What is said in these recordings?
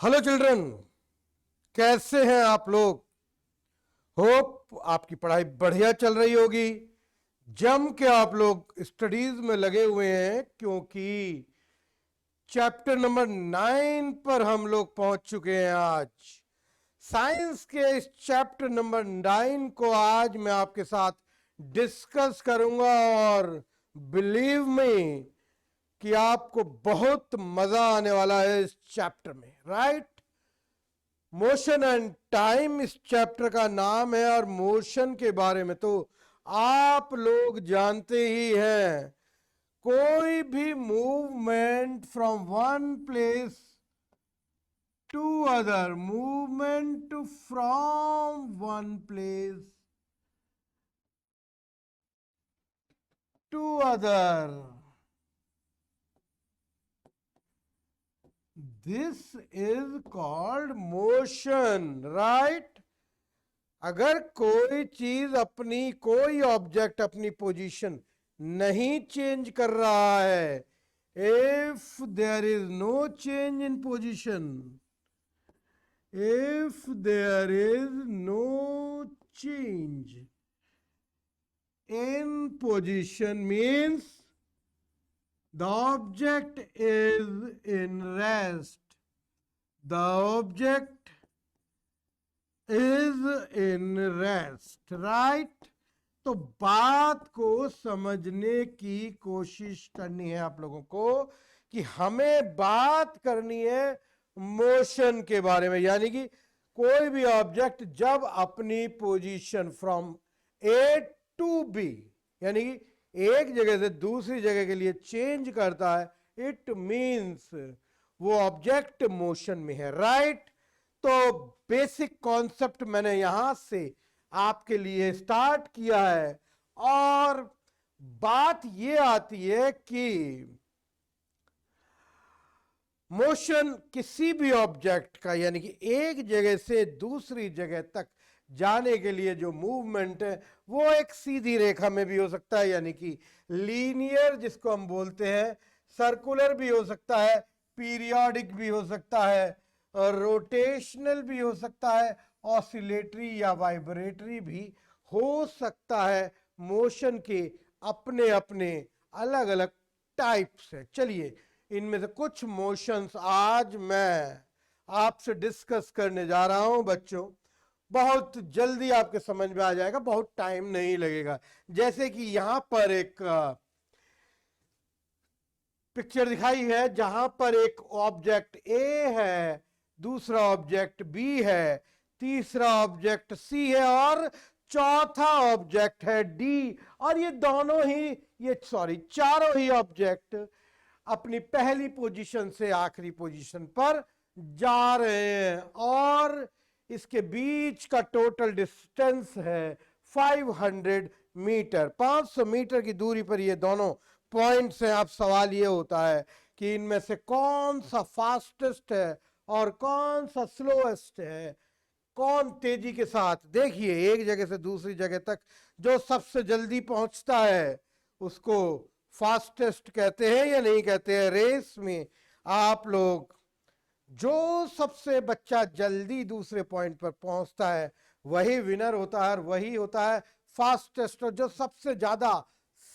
Hello children, कैसे हैं आप लोग। होप आपकी पढ़ाई बढ़िया चल रही होगी। जम के आप लोग स्टडीज में लगे हुए हैं, क्योंकि चैप्टर नंबर 9 पर हम लोग पहुंच चुके हैं। आज साइंस के इस चैप्टर नंबर 9 को आज मैं आपके साथ डिस्कस करूंगा, और बिलीव मी कि आपको बहुत मजा आने वाला है इस चैप्टर में। राइट, मोशन एंड टाइम इस चैप्टर का नाम है, और मोशन के बारे में तो आप लोग जानते ही हैं। कोई भी movement from one place to other, movement from one place to other, this is called motion. Right, अगर कोई चीज अपनी, कोई ऑब्जेक्ट अपनी पोजीशन नहीं चेंज कर रहा है, if there is no change in position, if there is no change in position, means the object is in rest. The object is in rest. Right? तो बात को समझने की कोशिश करनी है आप लोगों को, कि हमें बात करनी है मोशन के बारे में। यानी कि कोई भी ऑब्जेक्ट जब अपनी position from A to B, यानी कि एक जगह से दूसरी जगह के लिए चेंज करता है, इट मींस वो ऑब्जेक्ट मोशन में है। राइट, तो बेसिक कॉन्सेप्ट मैंने यहां से आपके लिए स्टार्ट किया है, और बात ये आती है कि मोशन किसी भी ऑब्जेक्ट का, यानी कि एक जगह से दूसरी जगह तक जाने के लिए जो मूवमेंट है, वो एक सीधी रेखा में भी हो सकता है, यानी कि लीनियर जिसको हम बोलते हैं, सर्कुलर भी हो सकता है, पीरियोडिक भी हो सकता है, और रोटेशनल भी हो सकता है, ऑसिलेटरी या वाइब्रेटरी भी हो सकता है। मोशन के अपने अपने अलग अलग टाइप्स है। चलिए, इनमें से कुछ मोशंस आज मैं आपसे डिस्कस करने जा रहा हूं बच्चों। बहुत जल्दी आपके समझ में आ जाएगा, बहुत टाइम नहीं लगेगा। जैसे कि यहां पर एक पिक्चर दिखाई है, जहां पर एक ऑब्जेक्ट ए है, दूसरा ऑब्जेक्ट बी है, तीसरा ऑब्जेक्ट सी है, और चौथा ऑब्जेक्ट है डी। और ये दोनों ही, ये सॉरी, चारों ही ऑब्जेक्ट अपनी पहली पोजीशन से आखिरी पोजीशन पर जा रहे हैं, और इसके बीच का टोटल डिस्टेंस है 500 मीटर। 500 मीटर की दूरी पर ये दोनों पॉइंट्स हैं। अब सवाल ये होता है कि इनमें से कौन सा फास्टेस्ट है और कौन सा स्लोएस्ट है, कौन तेजी के साथ। देखिए, एक जगह से दूसरी जगह तक जो सबसे जल्दी पहुंचता है उसको फास्टेस्ट कहते हैं या नहीं कहते हैं। रेस में आप लोग, जो सबसे बच्चा जल्दी दूसरे पॉइंट पर पहुंचता है वही विनर होता है, और वही होता है फास्टेस्ट। और जो सबसे ज्यादा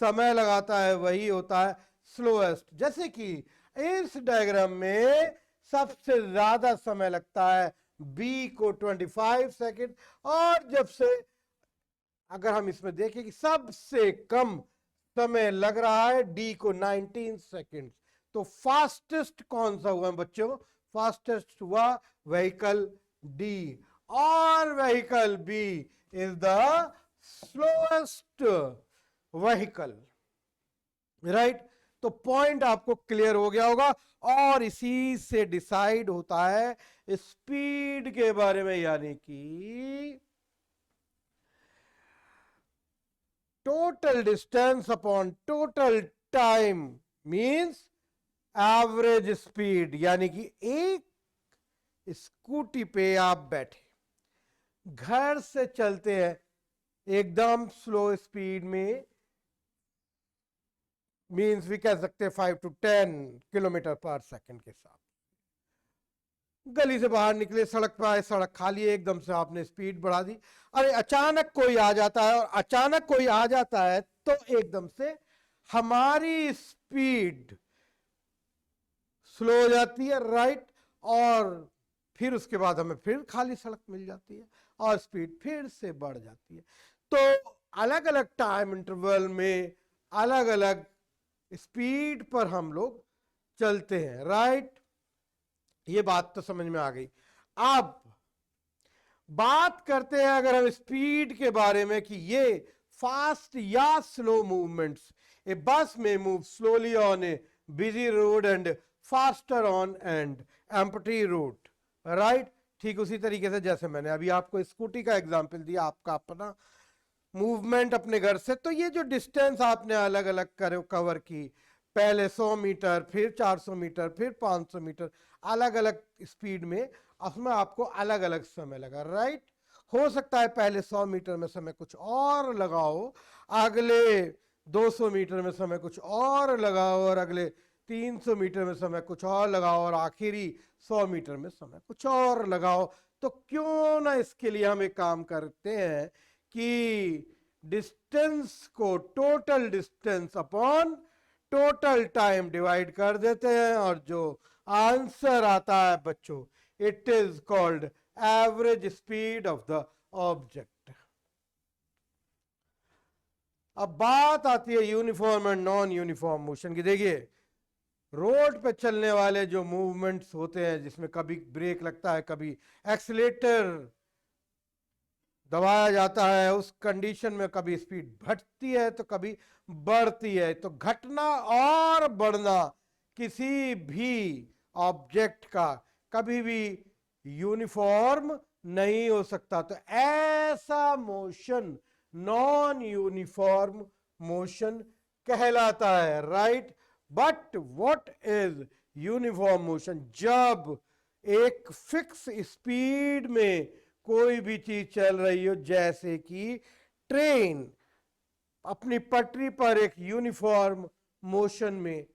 समय लगाता है वही होता है स्लोएस्ट। जैसे कि इस डायग्राम में सबसे ज्यादा समय लगता है बी को 25 सेकंड, और जब से, अगर हम इसमें देखें कि सबसे कम समय लग रहा है डी को 19 सेकंड। तो फास्टेस्ट कौन सा हुआ बच्चों? फास्टेस्ट हुआ व्हीकल डी, और vehicle B is the slowest vehicle. Right, तो पॉइंट आपको क्लियर हो गया होगा, और इसी से डिसाइड होता है स्पीड के बारे में। यानी कि total distance upon total time means average speed. यानी कि एक स्कूटी पे आप बैठे, घर से चलते हैं एकदम स्लो स्पीड में, मींस भी कह सकते हैं 5 to 10 किलोमीटर पर सेकंड के साथ। गली से बाहर निकले, सड़क पर आए, सड़क खाली है, एकदम से आपने स्पीड बढ़ा दी। अरे अचानक कोई आ जाता है, और अचानक कोई आ जाता है तो एकदम से हमारी स्पीड स्लो हो जाती है, राइट। और फिर उसके बाद हमें फिर खाली सड़क मिल जाती है और स्पीड फिर से बढ़ जाती है। तो अलग अलग टाइम इंटरवल में अलग अलग स्पीड पर हम लोग चलते हैं, राइट। ये बात तो समझ में आ गई। अब बात करते हैं अगर हम स्पीड के बारे में कि ये फास्ट या स्लो मूवमेंट्स। ए बस में move slowly on A busy road and faster on and empty road, right. ठीक उसी तरीके से जैसे मैंने अभी आपको स्कूटी का एग्जांपल दिया, आपका अपना मूवमेंट अपने घर से, तो ये जो डिस्टेंस आपने अलग अलग कवर की, पहले 100 मीटर, फिर 400 मीटर, फिर 500 मीटर, अलग अलग स्पीड में, उसमें आपको अलग अलग समय लगा, राइट। हो सकता है पहले 100 मीटर में समय कुछ और लगाओ, अगले 200 मीटर में समय कुछ और लगाओ, और अगले 300 मीटर में समय कुछ और लगाओ, और आखिरी 100 मीटर में समय कुछ और लगाओ। तो क्यों ना इसके लिए हम एक काम करते हैं कि डिस्टेंस को total distance upon total time divide कर देते हैं, और जो आंसर आता है बच्चों, it is called average speed of the object. अब बात आती है uniform and non uniform motion की। देखिए रोड पे चलने वाले जो मूवमेंट्स होते हैं, जिसमें कभी ब्रेक लगता है, कभी एक्सीलेटर दबाया जाता है, उस कंडीशन में कभी स्पीड घटती है तो कभी बढ़ती है। तो घटना और बढ़ना किसी भी ऑब्जेक्ट का कभी भी यूनिफॉर्म नहीं हो सकता। तो ऐसा मोशन नॉन यूनिफॉर्म मोशन कहलाता है, right. But what is uniform motion? जब एक फिक्स स्पीड में कोई भी चीज चल रही हो, जैसे कि ट्रेन अपनी पटरी पर एक यूनिफॉर्म मोशन में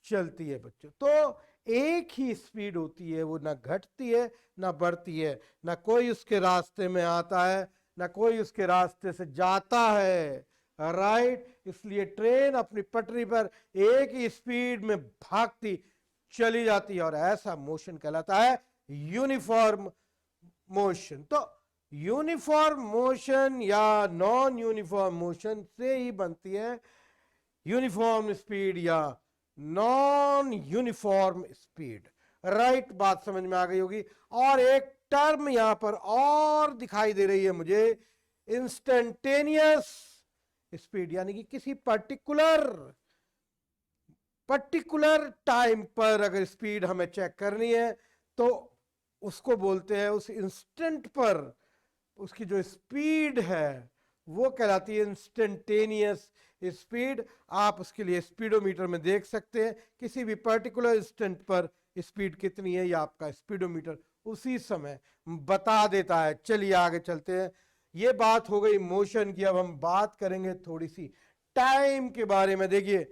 चलती है बच्चों, तो एक ही स्पीड होती है, वो ना घटती है ना बढ़ती है, ना कोई उसके रास्ते में आता है ना कोई उसके रास्ते से जाता है, राइट। इसलिए ट्रेन अपनी पटरी पर एक ही स्पीड में भागती चली जाती है, और ऐसा मोशन कहलाता है यूनिफॉर्म मोशन। तो यूनिफॉर्म मोशन या नॉन यूनिफॉर्म मोशन से ही बनती है यूनिफॉर्म स्पीड या नॉन यूनिफॉर्म स्पीड, राइट। बात समझ में आ गई होगी। और एक टर्म यहां पर और दिखाई दे रही है मुझे, इंस्टेंटेनियस स्पीड, यानी कि किसी पर्टिकुलर टाइम पर अगर स्पीड हमें चेक करनी है तो उसको बोलते हैं, उस इंस्टेंट पर उसकी जो स्पीड है वो कहलाती है इंस्टेंटेनियस स्पीड। आप उसके लिए स्पीडोमीटर में देख सकते हैं किसी भी पर्टिकुलर इंस्टेंट पर स्पीड कितनी है, या आपका स्पीडोमीटर उसी समय बता देता है। चलिए आगे चलते हैं। ये बात हो गई मोशन की। अब हम बात करेंगे थोड़ी सी टाइम के बारे में। देखिए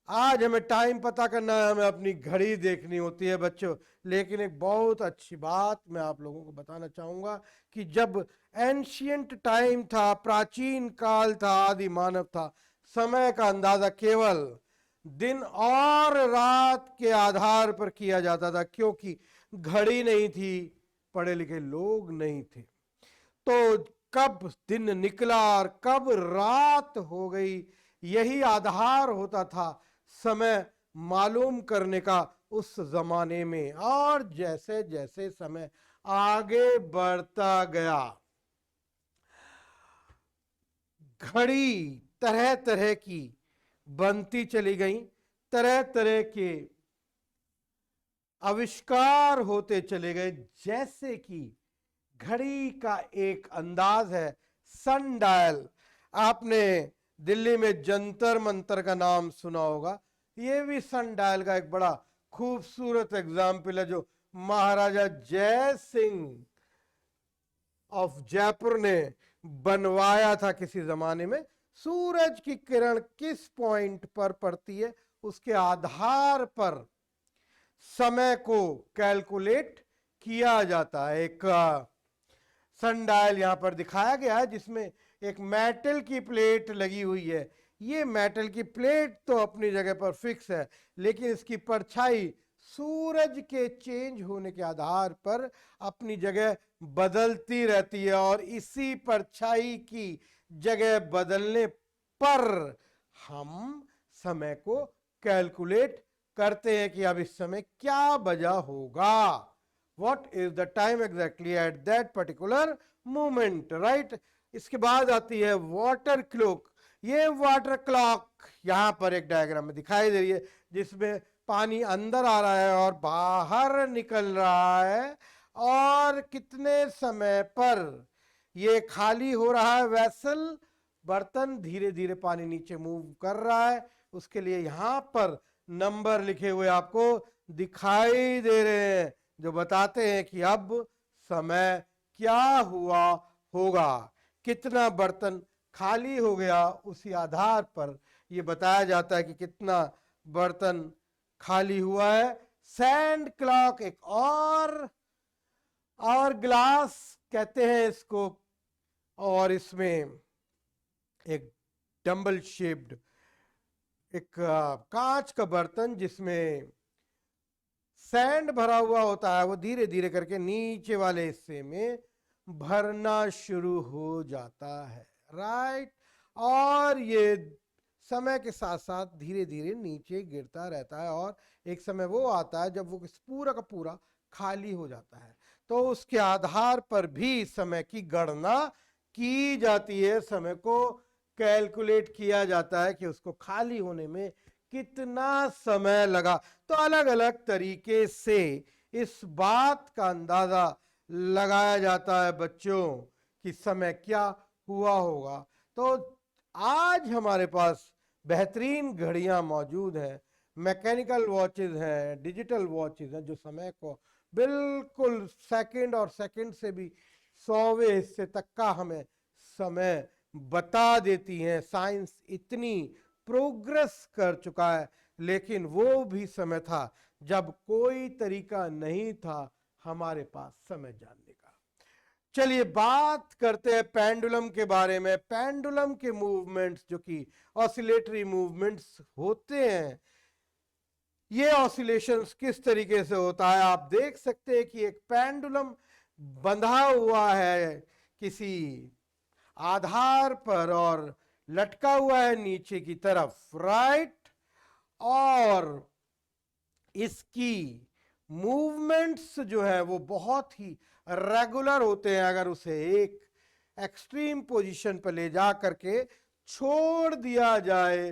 आज हमें टाइम पता करना है, हमें अपनी घड़ी देखनी होती है बच्चों। लेकिन एक बहुत अच्छी बात मैं आप लोगों को बताना चाहूंगा कि जब एंशियंट टाइम था, प्राचीन काल था, आदि मानव था, समय का अंदाजा केवल दिन और रात के आधार पर किया जाता था, क्योंकि घड़ी नहीं थी, पढ़े लिखे लोग नहीं थे। तो कब दिन निकला और कब रात हो गई, यही आधार होता था समय मालूम करने का उस जमाने में। और जैसे जैसे समय आगे बढ़ता गया, घड़ी तरह तरह की बनती चली गई, तरह तरह के आविष्कार होते चले गए। जैसे कि घड़ी का एक अंदाज है सन डायल। आपने दिल्ली में जंतर मंतर का नाम सुना होगा, ये भी सन डायल का एक बड़ा खूबसूरत एग्जाम्पल है, जो महाराजा जय सिंह ऑफ जयपुर ने बनवाया था किसी जमाने में। सूरज की किरण किस पॉइंट पर पड़ती है, उसके आधार पर समय को कैलकुलेट किया जाता है। एक सनडायल यहां पर दिखाया गया है जिसमें एक मेटल की प्लेट लगी हुई है। ये मेटल की प्लेट तो अपनी जगह पर फिक्स है, लेकिन इसकी परछाई सूरज के चेंज होने के आधार पर अपनी जगह बदलती रहती है, और इसी परछाई की जगह बदलने पर हम समय को कैलकुलेट करते हैं कि अब इस समय क्या बजा होगा, what is the time exactly at that particular moment, right? इसके बाद आती है वाटर क्लॉक। ये वाटर क्लॉक यहां पर एक डायग्राम में दिखाई दे रही है जिसमें पानी अंदर आ रहा है और बाहर निकल रहा है, और कितने समय पर ये खाली हो रहा है वेसल, बर्तन धीरे धीरे पानी नीचे मूव कर रहा है, उसके लिए यहां पर नंबर लिखे हुए आपको दिखाई दे रहे हैं जो बताते हैं कि अब समय क्या हुआ होगा। कितना बर्तन खाली हो गया, उसी आधार पर यह बताया जाता है कि कितना बर्तन खाली हुआ है। सैंड क्लॉक एक और ग्लास कहते हैं इसको, और इसमें एक डंबल शेप्ड एक कांच का बर्तन जिसमें सैंड भरा हुआ होता है, वो धीरे धीरे करके नीचे वाले हिस्से में भरना शुरू हो जाता है, राइट। और ये समय के साथ साथ धीरे धीरे नीचे गिरता रहता है, और एक समय वो आता है जब वो पूरा का पूरा खाली हो जाता है, तो उसके आधार पर भी समय की गणना की जाती है, समय को कैलकुलेट किया जाता है कि उसको खाली होने में कितना समय लगा। तो अलग अलग तरीके से इस बात का अंदाजा लगाया जाता है बच्चों कि समय क्या हुआ होगा। तो आज हमारे पास बेहतरीन घड़ियां मौजूद हैं, मैकेनिकल वॉचेस हैं, डिजिटल वॉचेस हैं, जो समय को बिल्कुल सेकंड और सेकंड से भी 100वें हिस्से तक का हमें समय बता देती हैं। साइंस इतनी प्रोग्रेस कर चुका है, लेकिन वो भी समय था जब कोई तरीका नहीं था हमारे पास समय जानने का। चलिए बात करते हैं पेंडुलम के बारे में। पेंडुलम के मूवमेंट्स जो कि ऑसिलेटरी मूवमेंट्स होते हैं, ये ऑसिलेशंस किस तरीके से होता है। आप देख सकते हैं कि एक पेंडुलम बंधा हुआ है किसी आधार पर और लटका हुआ है नीचे की तरफ, राइट। और इसकी मूवमेंट्स जो है वो बहुत ही रेगुलर होते हैं। अगर उसे एक एक्सट्रीम पोजीशन पर ले जा करके छोड़ दिया जाए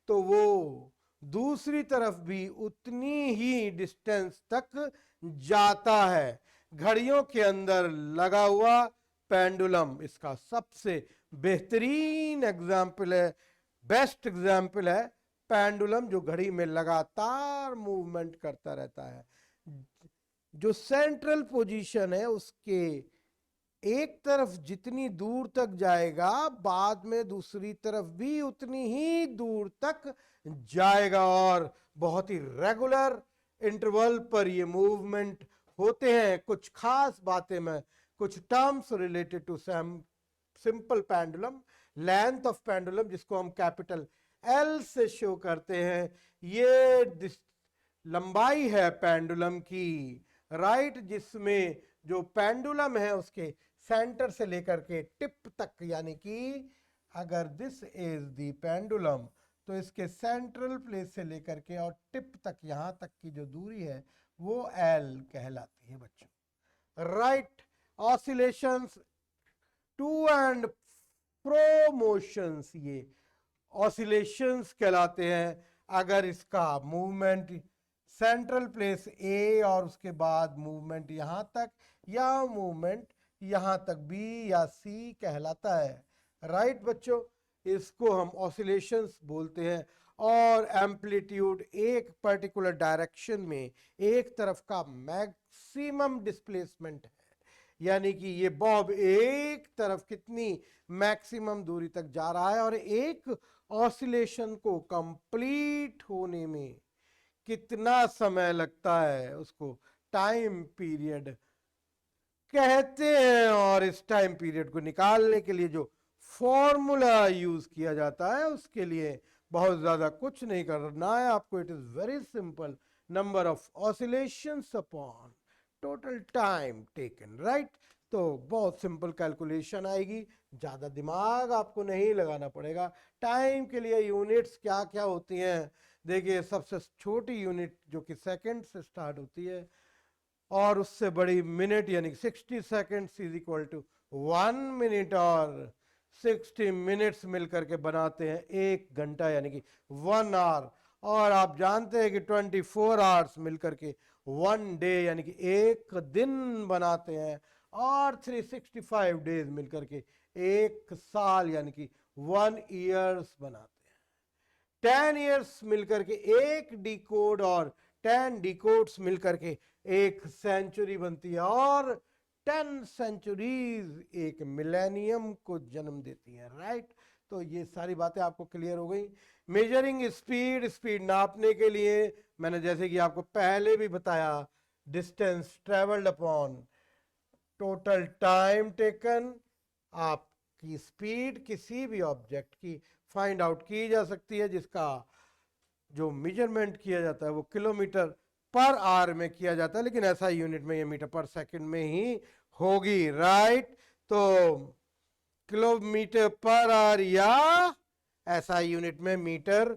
तो वो दूसरी तरफ भी उतनी ही डिस्टेंस तक जाता है। घड़ियों के अंदर लगा हुआ पेंडुलम इसका सबसे बेहतरीन एग्जाम्पल है, बेस्ट एग्जाम्पल है। पेंडुलम जो घड़ी में लगातार मूवमेंट करता रहता है, जो सेंट्रल पोजीशन है उसके एक तरफ जितनी दूर तक जाएगा, बाद में दूसरी तरफ भी उतनी ही दूर तक जाएगा, और बहुत ही रेगुलर इंटरवल पर ये मूवमेंट होते हैं। कुछ खास बातें मैं कुछ terms related to simple pendulum, length of pendulum जिसको हम कैपिटल एल से शो करते हैं, ये लंबाई है पेंडुलम की, राइट, जिसमें जो पेंडुलम है उसके सेंटर से लेकर के टिप तक, यानी कि अगर दिस इज द पेंडुलम तो इसके सेंट्रल प्लेस से लेकर के और टिप तक यहां तक की जो दूरी है वो एल कहलाती है बच्चों, right. Oscillations to and fro motions, ये ऑसिलेशंस कहलाते हैं। अगर इसका मूवमेंट सेंट्रल प्लेस ए और उसके बाद मूवमेंट यहां तक, या मूवमेंट यहां तक बी या सी कहलाता है, राइट बच्चों। इसको हम ऑसिलेशंस बोलते हैं। और एम्पलीट्यूड एक पर्टिकुलर डायरेक्शन में एक तरफ का मैक्सिमम डिस्प्लेसमेंट है, यानी कि ये बॉब एक तरफ कितनी मैक्सिमम दूरी तक जा रहा है, और एक ऑसिलेशन को कंप्लीट होने में कितना समय लगता है, उसको टाइम पीरियड कहते हैं। और इस टाइम पीरियड को निकालने के लिए जो फॉर्मूला यूज किया जाता है उसके लिए बहुत ज्यादा कुछ नहीं करना है आपको। It is very simple, number of oscillations upon total time taken, right. तो बहुत सिंपल कैलकुलेशन आएगी, ज्यादा दिमाग आपको नहीं लगाना पड़ेगा। टाइम के लिए यूनिट्स क्या क्या होती हैं, देखिए सबसे छोटी यूनिट जो कि सेकंड से स्टार्ट होती है और उससे बड़ी मिनट, यानी 60 seconds is equal to 1 minute, और 60 मिनट्स मिलकर के बनाते हैं 1 घंटा यानी कि 1 आवर। और आप जानते हैं कि 24 आवर्स मिलकर के 1 डे यानी कि 1 दिन बनाते हैं, और 365 डेज मिलकर के 1 साल यानी कि 1 ईयर्स बनाते हैं। 10 ईयर्स मिलकर के 1 डिकोड, और 10 डिकोड्स मिलकर के 1 सेंचुरी बनती है, और 10 सेंचुरीज एक मिलेनियम को जन्म देती हैं, राइट। तो ये सारी बातें आपको क्लियर हो गई। मेजरिंग स्पीड, स्पीड नापने के लिए मैंने जैसे कि आपको पहले भी बताया, distance travelled upon total time taken. आपकी स्पीड किसी भी ऑब्जेक्ट की फाइंड आउट की जा सकती है जिसका जो मेजरमेंट किया जाता है वो किलोमीटर पर आवर में किया जाता है, लेकिन ऐसा यूनिट में ये मीटर पर सेकंड में ही होगी, राइट। तो किलोमीटर पर आवर या ऐसा यूनिट में मीटर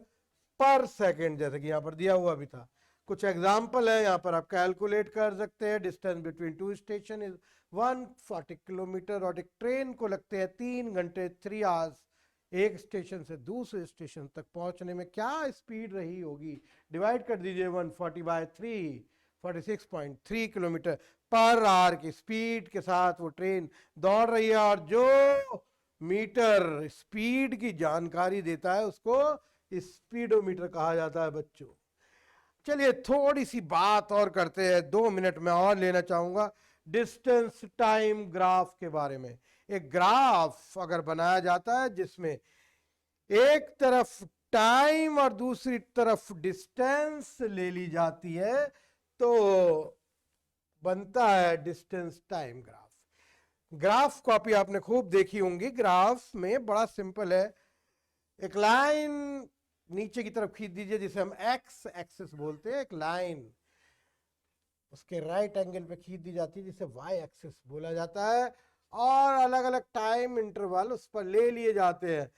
पर सेकंड, जैसे कि यहाँ पर दिया हुआ भी था। कुछ एग्जाम्पल है यहाँ पर, आप कैलकुलेट कर सकते हैं। Distance between two station is 140 kilometre, और एक ट्रेन को लगते हैं 3 घंटे 3 आवर्स एक स्टेशन से दूसरे स्टेशन तक पहुंचने में। क्या स्पीड रही होगी, डिवाइड कर दीजिए 140 बाय 3, 46.3 किलोमीटर पर आवर की स्पीड के साथ वो ट्रेन दौड़ रही है। और जो मीटर स्पीड की जानकारी देता है उसको स्पीडोमीटर कहा जाता है बच्चों। चलिए थोड़ी सी बात और करते हैं, 2 मिनट में और लेना चाहूंगा डिस्टेंस टाइम ग्राफ के बारे में। एक ग्राफ अगर बनाया जाता है जिसमें एक तरफ टाइम और दूसरी तरफ डिस्टेंस ले ली जाती है तो बनता है distance time graph. Graph copy आपने खूब देखी होंगी। ग्राफ में बड़ा सिंपल है, एक लाइन नीचे की तरफ खींच दीजिए जिसे हम एक्स एक्सिस बोलते हैं, एक लाइन उसके राइट एंगल पे खींच दी जाती है जिसे वाई एक्सिस बोला जाता है, और अलग अलग टाइम इंटरवल उस पर ले लिए जाते हैं।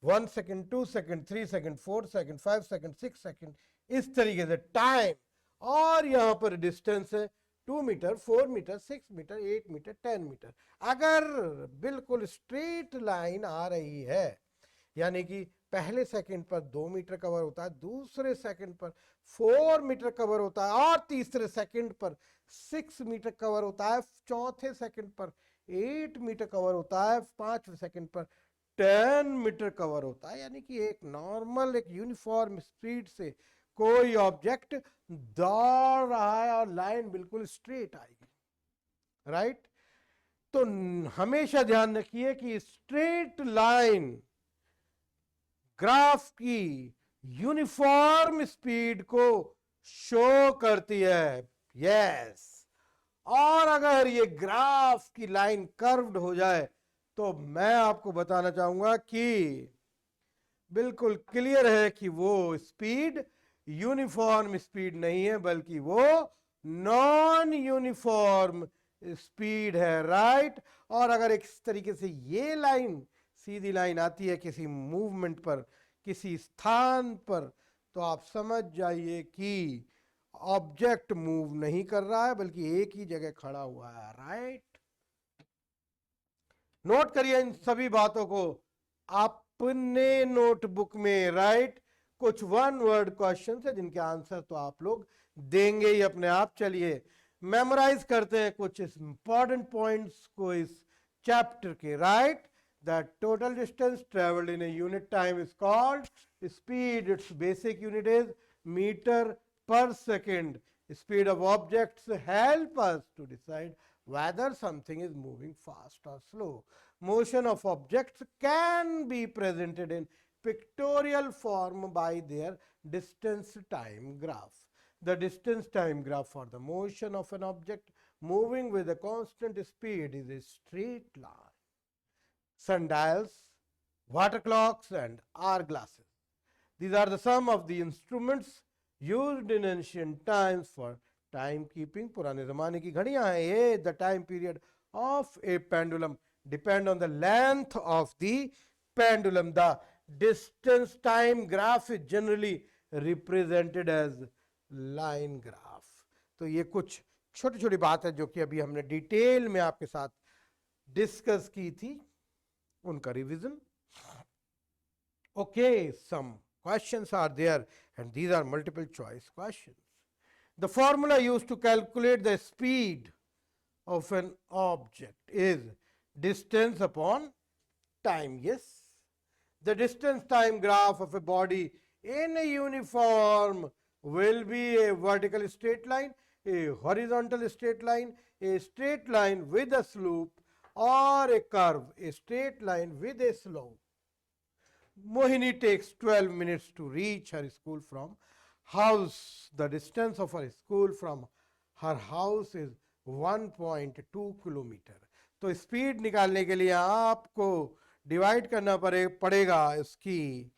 1 second, 2 second, 3 second, 4 second, 5 second, 6 second, इस तरीके से टाइम। और यहां पर डिस्टेंस है 2 metre, 4 metre, 6 metre, 8 metre, 10 metre. अगर बिल्कुल स्ट्रेट लाइन आ रही है, यानी कि पहले सेकंड पर 2 मीटर कवर होता है, दूसरे सेकंड पर 4 मीटर कवर होता है, और तीसरे सेकंड पर 6 मीटर कवर होता है, चौथे सेकंड पर 8 मीटर कवर होता है, पांचवें सेकंड पर 10 मीटर कवर होता है, यानी कि एक नॉर्मल एक यूनिफॉर्म स्पीड से कोई ऑब्जेक्ट दौड़ रहा है और लाइन बिल्कुल स्ट्रेट आएगी, राइट। तो हमेशा ध्यान रखिए कि स्ट्रेट लाइन ग्राफ की यूनिफॉर्म स्पीड को शो करती है, यस। और अगर ये ग्राफ की लाइन कर्व्ड हो जाए तो मैं आपको बताना चाहूंगा कि बिल्कुल क्लियर है कि वो स्पीड यूनिफॉर्म स्पीड नहीं है, बल्कि वो नॉन यूनिफॉर्म स्पीड है, राइट। और अगर एक तरीके से ये लाइन सीधी लाइन आती है किसी मूवमेंट पर, किसी स्थान पर, तो आप समझ जाइए कि ऑब्जेक्ट मूव नहीं कर रहा है बल्कि एक ही जगह खड़ा हुआ है, राइट। नोट करिए इन सभी बातों को अपने नोटबुक में, राइट। कुछ 1 वर्ड क्वेश्चन है जिनके आंसर तो आप लोग देंगे ही अपने आप। चलिए मेमोराइज करते हैं कुछ इंपॉर्टेंट पॉइंट्स को इस चैप्टर के, right. The total distance traveled in a unit time is called speed. Its basic unit is meter per second. Speed of objects help us to decide whether something is moving fast or slow. Motion of objects can be presented in pictorial form by their distance time graph. The distance time graph for the motion of an object moving with a constant speed is a straight line. Sundials, water clocks and hourglasses. These are the some of the instruments used in ancient times for timekeeping. पुराने ज़माने की घड़ियां हैं ये. The time period of a pendulum depend on the length of the pendulum. The distance time graph is generally represented as line graph. तो ये कुछ छोटी छोटी बात है जो कि अभी हमने डिटेल में आपके साथ डिस्कस की थी, उनका revision. Okay, some questions are there and these are multiple choice questions. The formula used to calculate the speed of an object is distance upon time. Yes, the distance time graph of a body in a uniform will be a vertical straight line, a horizontal straight line, a straight line with a slope, or a curve, a straight line with a slope. Mohini takes 12 minutes to reach her school from house. The distance of her school from her house is 1.2 kilometre. तो speed निकालने के लिए आपको divide करना पड़ेगा इसकी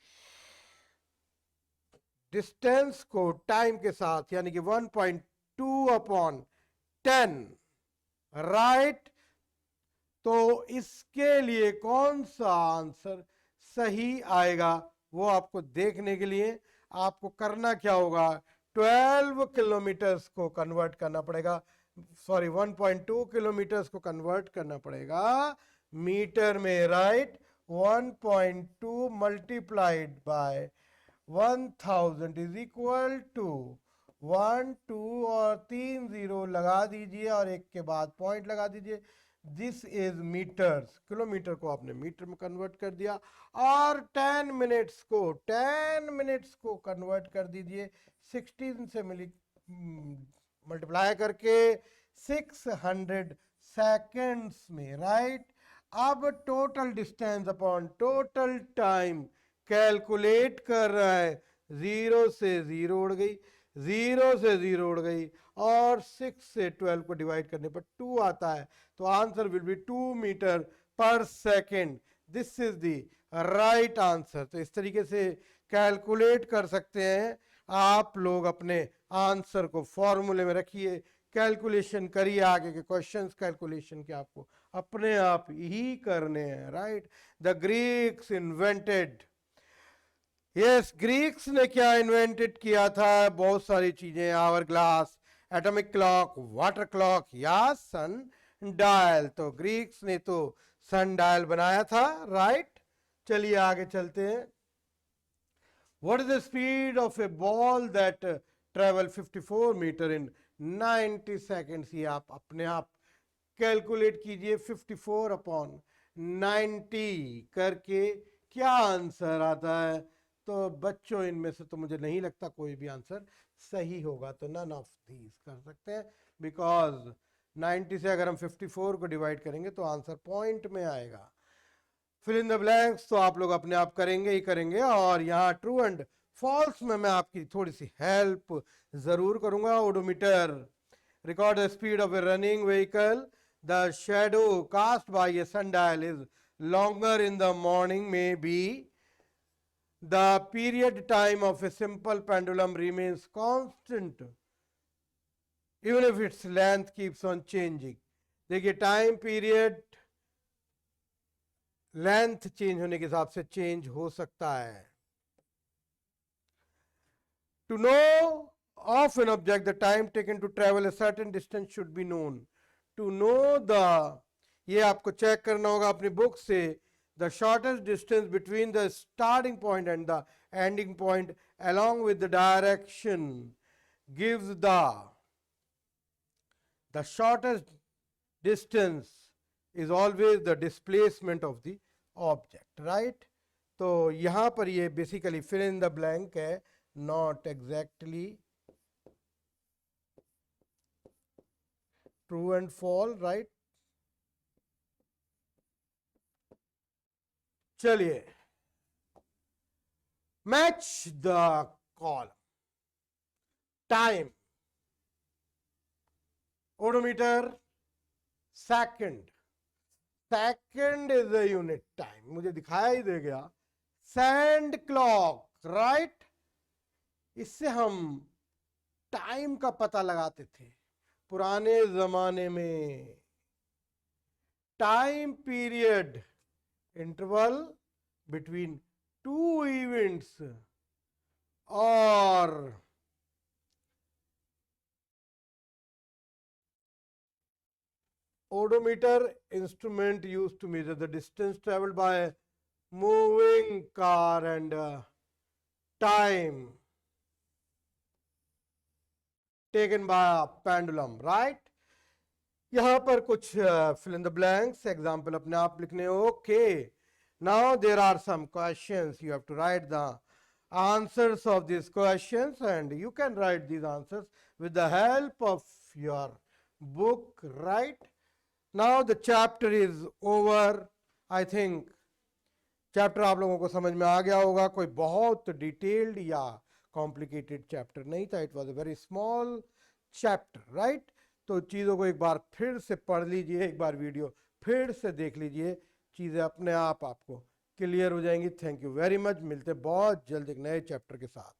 distance को time के साथ, यानी कि 1.2 अपॉन 10, राइट. तो इसके लिए कौन सा आंसर सही आएगा वो आपको देखने के लिए आपको करना क्या होगा, 12 किलोमीटर्स को कन्वर्ट करना पड़ेगा, सॉरी 1.2 किलोमीटर्स को कन्वर्ट करना पड़ेगा मीटर में, right. 1.2 multiplied by 1000 is equal to 1 2 और 3 0 लगा दीजिए और एक के बाद पॉइंट लगा दीजिए. This is metres. किलोमीटर को आपने मीटर में कन्वर्ट कर दिया और 10 मिनट्स को कन्वर्ट कर दीजिए 16 से मल्टीप्लाई करके 600 सेकेंड्स में, राइट. अब total distance upon total time calculate कर रहा है. 0 से 0 उड़ गई, 0 से 0 उड़ गई और 6 से 12 को डिवाइड करने पर 2 आता है. तो आंसर विल बी 2 मीटर पर second. This is the right answer. तो इस तरीके से कैलकुलेट कर सकते हैं आप लोग. अपने आंसर को फॉर्मूले में रखिए, कैलकुलेशन करिए. आगे के क्वेश्चंस कैलकुलेशन के आपको अपने आप ही करने हैं, right. The Greeks invented, yes, Greeks ने क्या इन्वेंटेड किया था, बहुत सारी चीजें. Hour glass, atomic clock, water clock या सन डायल. तो ग्रीक्स ने तो सन डायल बनाया था, राइट. चलिए आगे चलते हैं. What is the speed of a ball that travel 54 metre in 90 seconds. ये आप अपने आप कैलकुलेट कीजिए. 54 अपॉन 90 करके क्या आंसर आता है. तो बच्चों इनमें से तो मुझे नहीं लगता कोई भी आंसर सही होगा. तो नन ऑफ दीज कर सकते हैं, बिकॉज 90 से अगर हम 54 को डिवाइड करेंगे तो आंसर पॉइंट में आएगा. फिल इन द ब्लैंक्स तो आप लोग अपने आप करेंगे ही करेंगे. और यहाँ ट्रू एंड फॉल्स में मैं आपकी थोड़ी सी हेल्प जरूर करूंगा. Odometer record the speed of a running vehicle. The shadow cast by a sundial is longer in the morning. Maybe the period time of a simple pendulum remains constant even if its length keeps on changing. देखिए time period length change होने के हिसाब से change हो सकता है. To know of an object, the time taken to travel a certain distance should be known. To know the, ये आपको चेक करना होगा अपनी बुक से. The shortest distance between the starting point and the ending point along with the direction gives the shortest distance is always the displacement of the object, right. तो यहाँ पर ये basically fill in the blank है, not exactly true and false, right. चलिए, match the column. Time odometer, second, second is the unit time, मुझे दिखाई दे गया। Sand clock, right, इससे हम टाइम का पता लगाते थे पुराने जमाने में। Time period, interval between two events, और odometer instrument used to measure the distance traveled by moving car and time taken by a pendulum, right? यहाँ पर कुछ fill in the blanks example अपने आप लिखने। Okay, now there are some questions, you have to write the answers of these questions, and you can write these answers with the help of your book, right? Now the chapter is over. I think chapter आप लोगों को समझ में आ गया होगा। कोई बहुत detailed या कॉम्प्लिकेटेड चैप्टर नहीं था, it was a very small chapter, right. तो चीज़ों को एक बार फिर से पढ़ लीजिए, एक बार वीडियो फिर से देख लीजिए, चीज़ें अपने आप आपको क्लियर हो जाएंगी। थैंक यू वेरी मच, मिलते बहुत जल्द एक नए चैप्टर के साथ।